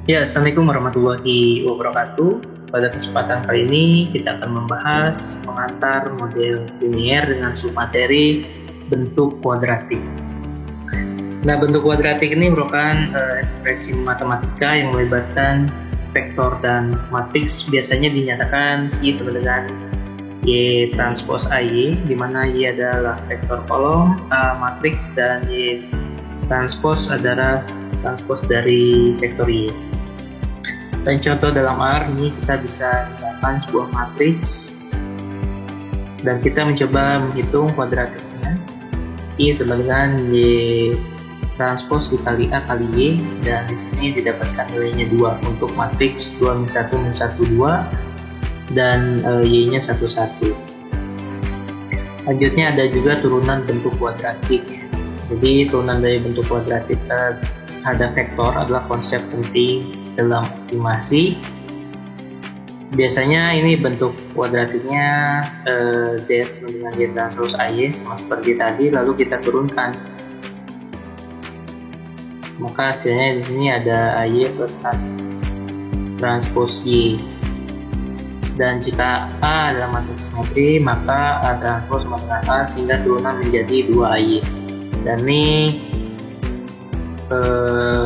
Ya, Assalamualaikum warahmatullahi wabarakatuh. Pada kesempatan kali ini kita akan membahas pengantar model linier dengan submateri bentuk kuadratik. Nah, bentuk kuadratik ini merupakan ekspresi matematika yang melibatkan vektor dan matriks. Biasanya dinyatakan Y sama dengan Y transpos AY, di mana Y adalah vektor kolom, A matriks, dan Y transpos adalah transpos dari vektor Y. Dan contoh dalam R ini kita bisa misalkan sebuah matriks dan kita mencoba menghitung kuadratiknya. Y sama dengan Y transpos dikali A kali Y, dan di sini didapatkan nilainya 2 untuk matriks 2 min 1 min 1 2 dan Y nya 1 1. Lanjutnya ada juga turunan bentuk kuadratik. Jadi turunan dari bentuk kuadratik ada vektor adalah konsep penting dalam optimasi. Biasanya ini bentuk kuadratiknya Z sama dengan Y transpos AY sama seperti tadi, lalu kita turunkan. Maka hasilnya di sini ada AY plus A transpos Y. Dan jika A adalah matriks simetri, maka A transpos sama dengan A sehingga turunan menjadi 2AY. Dan ini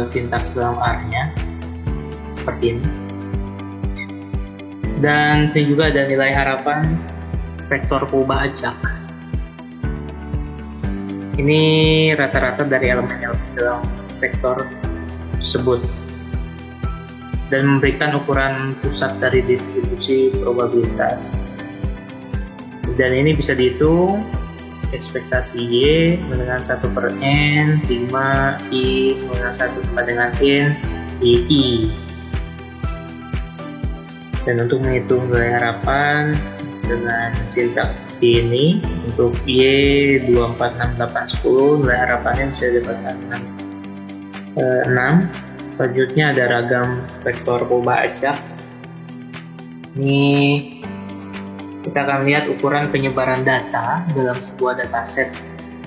sintaks dalam R-nya seperti ini. Dan sini juga ada nilai harapan vektor perubahan acak. Ini rata-rata dari elemen-elemen dalam vektor tersebut dan memberikan ukuran pusat dari distribusi probabilitas. Dan ini bisa dihitung ekspektasi Y sama dengan 1 per N sigma I sama dengan 1 sama dengan N I. Dan untuk menghitung nilai harapan dengan sintaks seperti ini, untuk Y 2, 4, 6, 8, 10 nilai harapannya bisa didapatkan 6. Selanjutnya ada ragam vektor perubahan acak. Ini kita akan lihat ukuran penyebaran data dalam sebuah dataset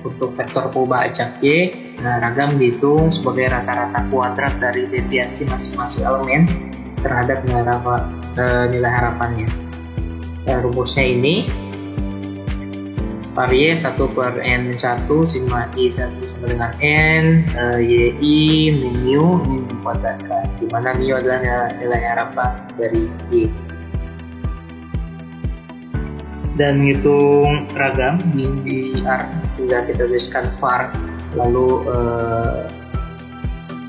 untuk vektor perubahan acak Y. Nah, ragam dihitung sebagai rata-rata kuadrat dari deviasi masing-masing elemen terhadap nilai harapannya. Dan rumusnya ini varie 1 per N min 1 sigma I 1 sama dengan N YI min mu ini dikuadratkan, di mana mu adalah nilai harapan dari Y. Dan menghitung ragam di R tinggal kita tuliskan var, lalu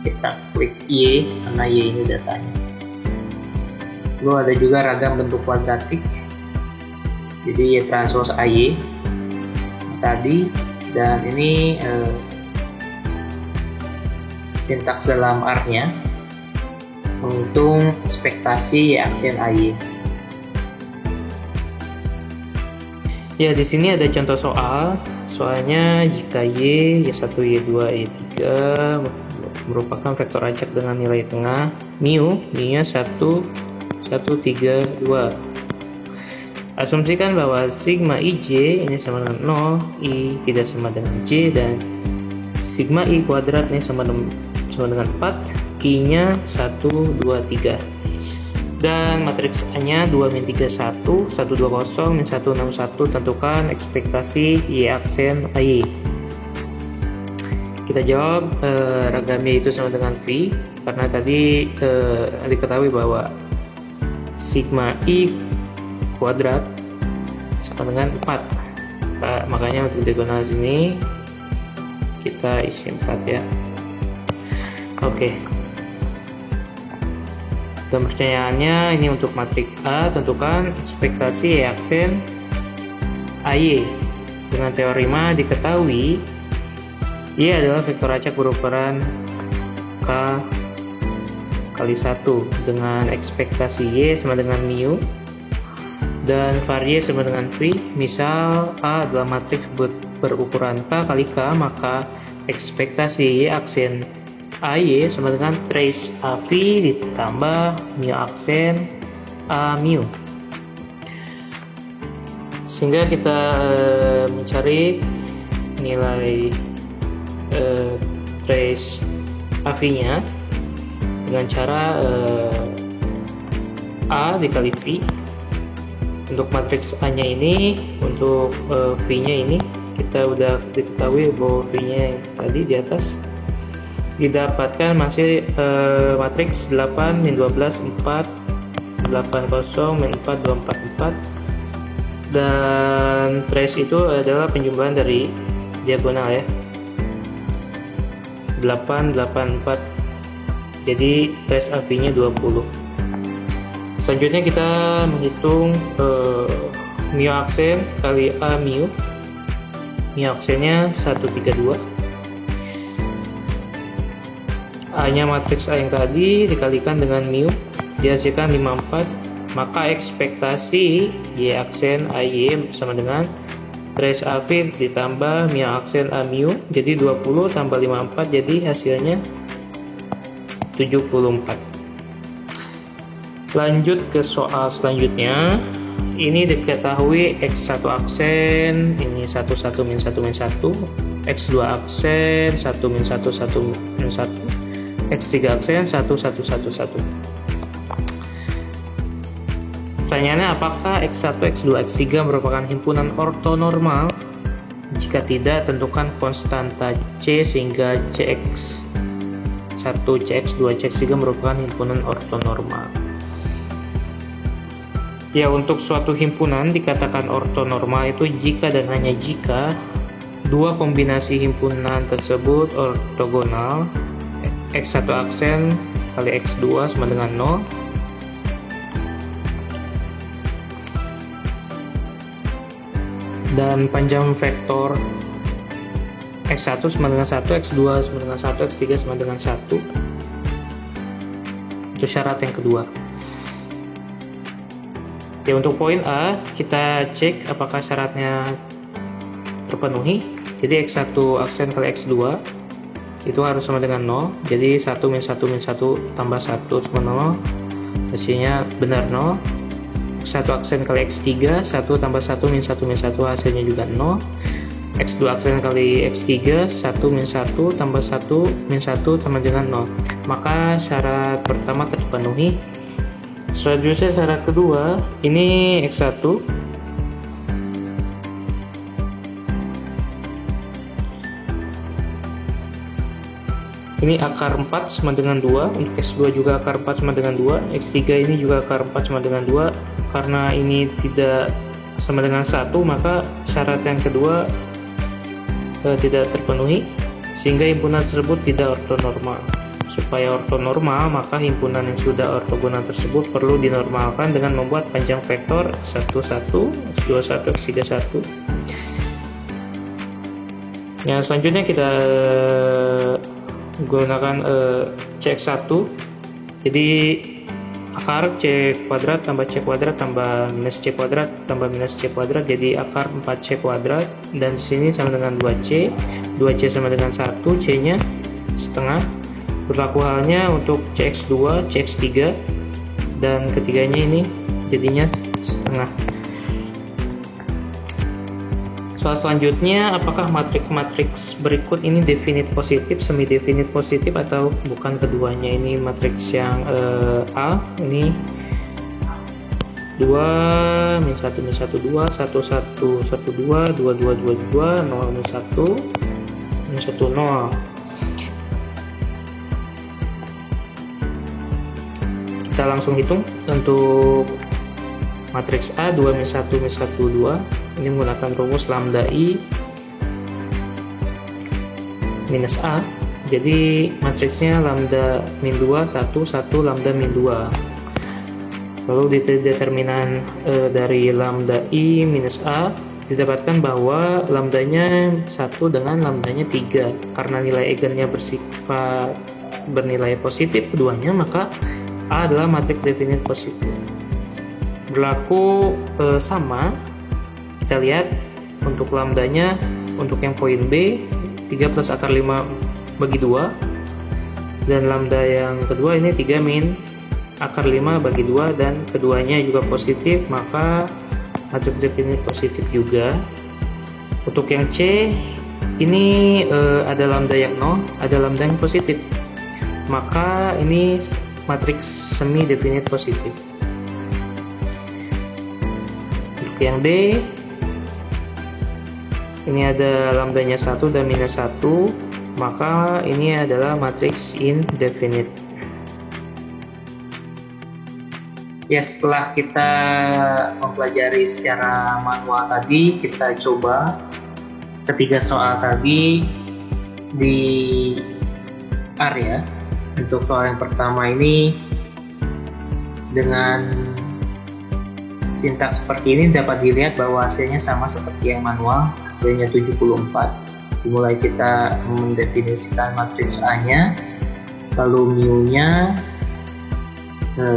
kita klik Y karena Y ini datanya. Lalu ada juga ragam bentuk kuadratik, jadi Y transpos AY tadi, dan ini sintaks dalam R-nya menghitung ekspektasi Y aksen AY. Ya, di sini ada contoh soal. Soalnya jika Y, Y1, Y2, Y3 merupakan vektor acak dengan nilai tengah mu-nya 1, 1, 3, 2. Asumsikan bahwa sigma IJ ini sama dengan 0, I tidak sama dengan J, dan sigma I kuadrat ini sama dengan 4, I-nya 1, 2, 3. Dan matriks A-nya 2, min 3, 1, 1, 2, 0, min 1, 6, 1. Tentukan ekspektasi Y aksen AY. Kita jawab ragamnya itu sama dengan V, karena tadi diketahui bahwa sigma I kuadrat sama dengan 4. Makanya untuk diagonal sini kita isi 4 ya. Oke. Dan pertanyaannya ini untuk matriks A, tentukan ekspektasi Y aksen AY. Dengan teorema diketahui Y adalah vektor acak berukuran K kali 1 dengan ekspektasi Y sama dengan mu dan varie sama dengan V. Misal A adalah matriks berukuran K kali K, maka ekspektasi Y aksen AY sama dengan trace AV ditambah mu aksen A mu. Sehingga kita mencari nilai trace AV nya dengan cara A dikali V. Untuk matriks A-nya ini, untuk V-nya ini kita udah diketahui bahwa V-nya tadi di atas didapatkan masih matriks 8 min 12 4 80 min 4 244, dan trace itu adalah penjumlahan dari diagonal ya, 8 8 4, jadi trace AP-nya 20. Selanjutnya kita menghitung mu aksen kali A mu aksennya 132, A nya matriks A yang tadi dikalikan dengan mu dihasilkan 54, maka ekspektasi Y aksen AY sama dengan trace AP ditambah mu aksen A mu, jadi 20 tambah 54, jadi hasilnya 74. Lanjut ke soal selanjutnya. Ini diketahui X1 aksen ini 11 min 1 min 1, X2 aksen 1 min 1 1 min 1, X3 aksen 1 1 1 1. Pertanyaannya, apakah X1, X2, X3 merupakan himpunan ortonormal? Jika tidak, tentukan konstanta C sehingga CX1, CX2, CX3 merupakan himpunan ortonormal. Ya, untuk suatu himpunan dikatakan ortonormal itu jika dan hanya jika dua kombinasi himpunan tersebut ortogonal, X1 aksen kali X2 sama dengan 0, dan panjang vektor X1 sama dengan 1, X2 sama dengan 1, X3 sama dengan 1. Itu syarat yang kedua. Ya, untuk poin A kita cek apakah syaratnya terpenuhi. Jadi X1 aksen kali X2 itu harus sama dengan 0. Jadi 1 min 1 min 1 tambah 1 sama 0, hasilnya benar 0. X1 aksen kali X3, 1 tambah 1 min 1 min 1, hasilnya juga 0. X2 aksen kali X3, 1 min 1 tambah 1 min 1 sama dengan 0. Maka syarat pertama terpenuhi. Selanjutnya syarat kedua, ini X1 ini akar 4 sama dengan 2, untuk X2 juga akar 4 sama dengan 2, X3 ini juga akar 4 sama dengan 2. Karena ini tidak sama dengan 1, maka syarat yang kedua tidak terpenuhi, sehingga himpunan tersebut tidak ortonormal. Supaya ortonormal, maka himpunan yang sudah ortogonal tersebut perlu dinormalkan dengan membuat panjang vektor X11, X21, X31. Yang selanjutnya kita gunakan CX1. Jadi akar C kuadrat tambah C kuadrat tambah minus C kuadrat tambah minus C kuadrat, jadi akar 4C kuadrat, dan sini sama dengan 2C. 2C sama dengan 1, C-nya setengah. Berlaku halnya untuk CX2, CX3, dan ketiganya ini jadinya setengah. Soal selanjutnya, apakah matriks berikut ini definite positif, semi definite positif, atau bukan keduanya? Ini matriks yang A, ini 2 min 1 min 1 2, 1 1 1 2, 2 2 2 2, 0 min 1 min 1 0. Kita langsung hitung untuk matriks A 2 min 1 min 1 2, ini menggunakan rumus lambda I minus A. Jadi matriksnya lambda min 2 1 1 lambda min 2. Lalu di determinan dari lambda I minus A didapatkan bahwa lambdanya 1 dengan lambdanya 3. Karena nilai eigennya bersifat bernilai positif keduanya, maka A adalah matriks definite positif. Berlaku sama, kita lihat untuk lambdanya, untuk yang poin B 3 plus akar 5 bagi 2, dan lambda yang kedua ini 3 min akar 5 bagi 2, dan keduanya juga positif, maka matriks definite positif juga. Untuk yang C ini ada lambda yang 0, ada lambda yang positif. maka ini matriks semi definite positif. Untuk yang D, ini ada lambdanya 1 dan minus 1, maka ini adalah matriks indefinite. Ya, setelah kita mempelajari secara manual tadi, kita coba ketiga soal tadi di area. Untuk soal yang pertama ini dengan sintaks seperti ini dapat dilihat bahwa hasilnya sama seperti yang manual, hasilnya 74. Dimulai kita mendefinisikan matriks A-nya, lalu mu-nya,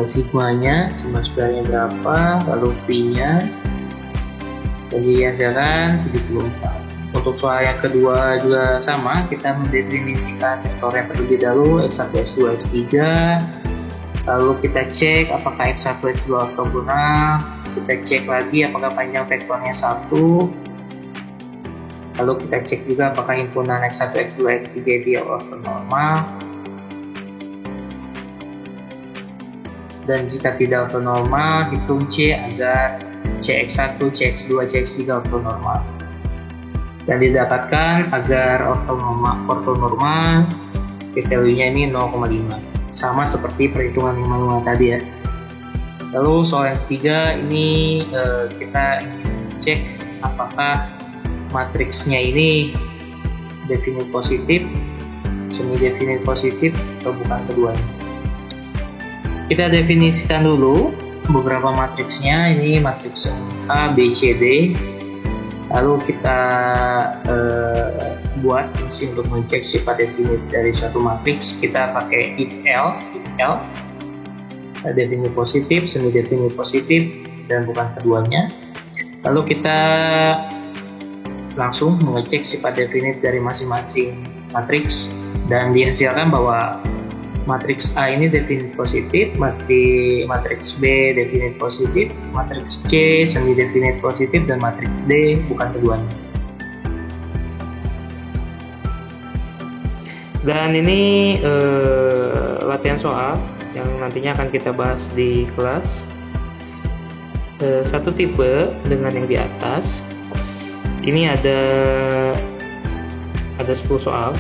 sigma-nya, sigma square-nya berapa, lalu P-nya, dan dihasilkan 74. Untuk soal yang kedua juga sama, kita mendefinisikan vektor yang terlebih dahulu, x1, x2, x3, lalu kita cek apakah x1, x2 ortogonal, kita cek lagi apakah panjang vektornya 1, lalu kita cek juga apakah himpunan x1, x2, x3 dia ortonormal. Dan jika tidak ortonormal, hitung C agar Cx1, Cx2, Cx3 ortonormal. Dan didapatkan agar ortonormal p-value-nya ini 0,5. Sama seperti perhitungan yang manual tadi ya. Lalu soal yang ketiga ini kita cek apakah matriksnya ini definite positif, semi definite positif, atau bukan keduanya. Kita definisikan dulu beberapa matriksnya. Ini matriks A, B, C, D. Lalu kita buat fungsi untuk mengecek sifat definite dari suatu matriks. Kita pakai if else, definite positif, semi definite positif, dan bukan keduanya. Lalu kita langsung mengecek sifat definite dari masing-masing matriks dan dihasilkan bahwa matriks A ini definite positif, matriks B definite positif, matriks C semi definite positif, dan matriks D bukan keduanya. Dan ini latihan soal yang nantinya akan kita bahas di kelas. Satu tipe dengan yang di atas. Ini ada 10 soal.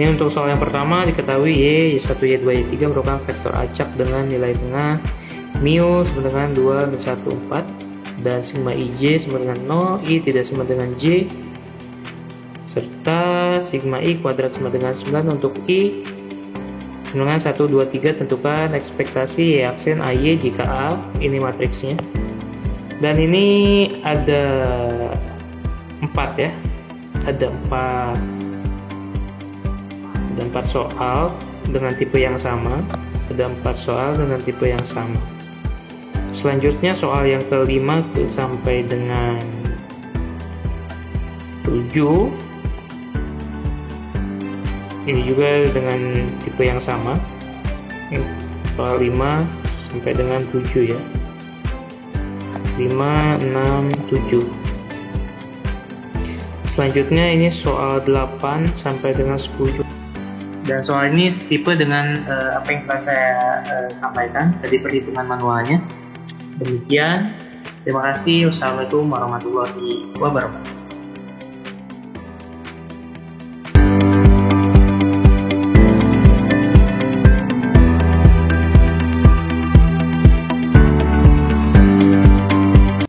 Ini untuk soal yang pertama diketahui Y1, Y2, Y3 merupakan vektor acak dengan nilai tengah mu sama dengan 2, min 1, 4, dan sigma IJ sama dengan 0, I tidak sama dengan J, serta sigma I kuadrat sama dengan 9 untuk I sama dengan 1, 2, 3. Tentukan ekspektasi Y aksen AY jika A, ini matriksnya. Dan ini ada 4 ya, ada 4 soal dengan tipe yang sama. Ada 4 soal dengan tipe yang sama. Selanjutnya soal yang kelima sampai dengan 7. Ini juga dengan tipe yang sama. Soal 5 sampai dengan 7 ya. 5, 6, 7. Selanjutnya ini soal 8 sampai dengan 10. Dan soal ini setipe dengan apa yang telah saya sampaikan dari perhitungan manualnya. Demikian, terima kasih. Wassalamualaikum warahmatullahi wabarakatuh.